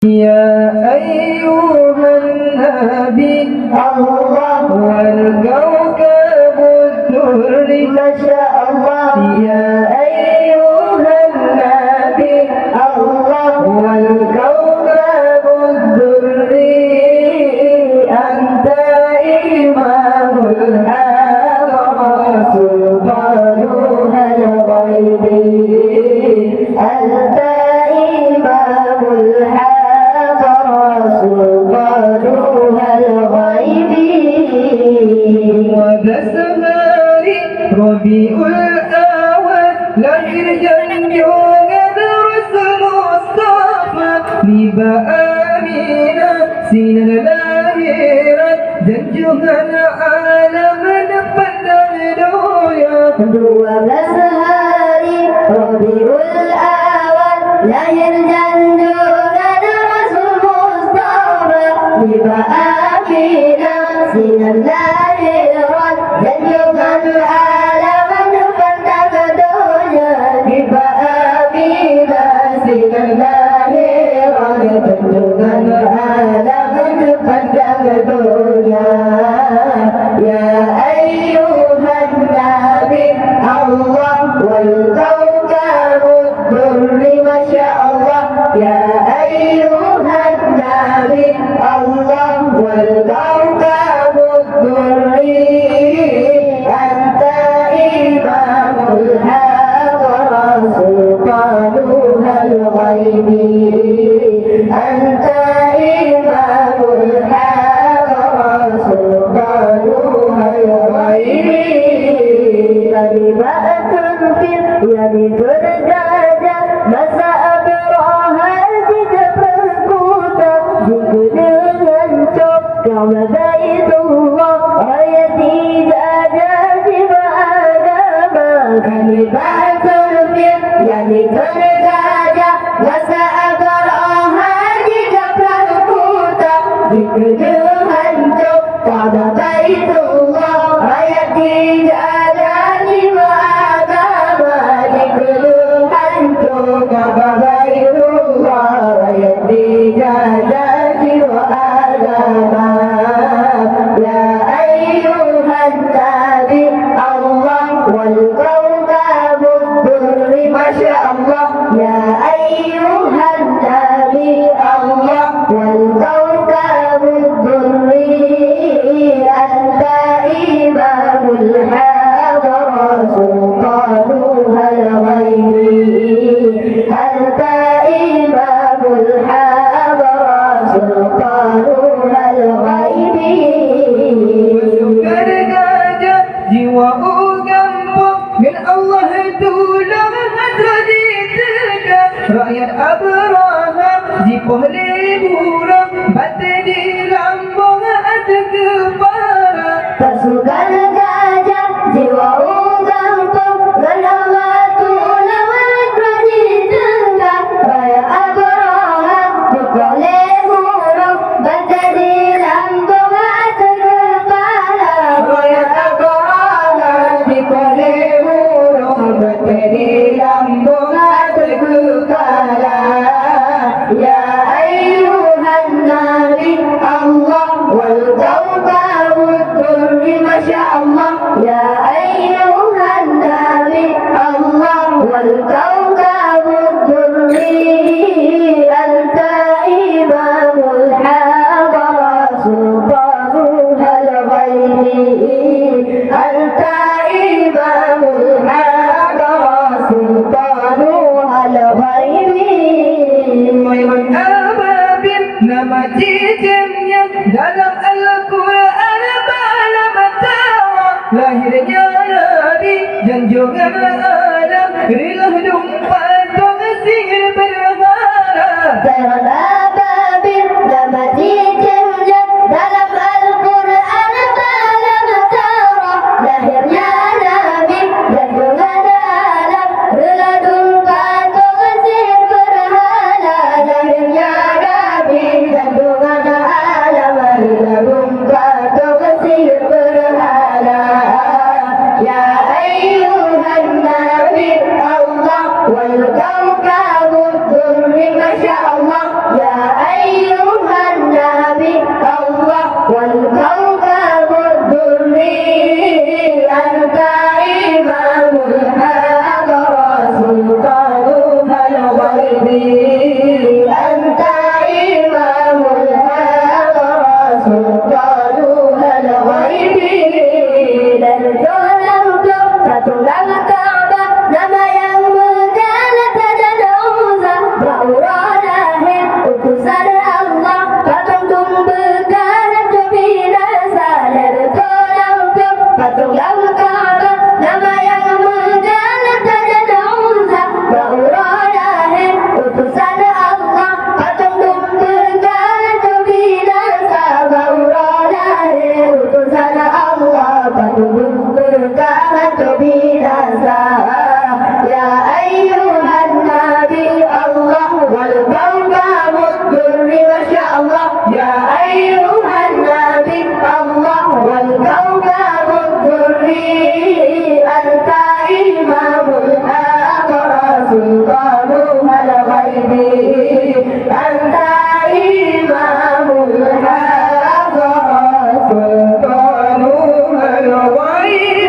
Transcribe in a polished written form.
يا أيها النبي الله والكوكب الدري ما شاء الله. يا أيها النبي الله والكوكب الدري أنت إمام الحضرات سلطانها الغيبي. أنت إمام الحضرات سلطانها الغيبي. وبسمار ربيع الأول لكن جنجون درس مصطفى لبآمنا سنن لاهرة جنجها العالم نبتن دويا. وبسمار ربيع الأول لكن جنجون درس مصطفى لبآمنا سنن لاهرة جنجها العالم نبتن دويا. لبآمنا سنن لاهرة جنجها العالم نبتن دويا. يا أيها النبي الله والكوكب الدري ما شاء الله. يا أيها النبي الله والكوكب الدري أنت إمام الحضرات سلطانها الغيبي. أنت إمام الحضرات سلطانها الغيبي. كلمات في يد الدجى مساء براها تجب الكوتا ذكر الانشق كما بيت الله رايتي دجاج بآدما. كلمات في يد الدجى مساء براها تجب الكوتا ذكر الانشق كما بيت الله رايتي دجاج بآدما. ذكر الانشق كما بيت الله رايتي دجاج بآدما. يا أيها النبي الله والكوكب الدري ما شاء الله. يا أيها النبي الله والكوكب الدري أنت إمام الحضرات سلطانها الغيبي. أنت إمام الحضرات سلطانها الغيبي. سكر gajah jiwa gampang min Allah tulang hadrati tegak rakyat Abraham jipohle burang bate di lambung ada kepala. Pasukan gajah jiwa gampang min Allah tulang hadrati tegak rakyat Abraham jipohle burang bate di lambung ada kepala. Rakyat Abraham jipohle burang bate di lambung ada kepala. يا أيها النبي الله والكوكب الدري ما شاء الله. يا أيها النبي الله والكوكب الدري أنت إمام الحضرات سلطانها الغيبي. أنت إمام الحضرات سلطانها الغيبي. Ababil nama cicimnya dalam Al-Quran malam tawa. Lahirnya Nabi dan juga Adam rilah dumpat pengasir berharap. Ababil nama cicimnya dalam Al-Quran malam tawa. Lahirnya Nabi dan juga Adam rilah dumpat pengasir berharap. Lahirnya Nabi dan juga Adam rilah dumpat pengasir berharap. Ya ayyuhan nabi Allah والكوكب الدري الغيب أنت إمام الحق سلطان الغيب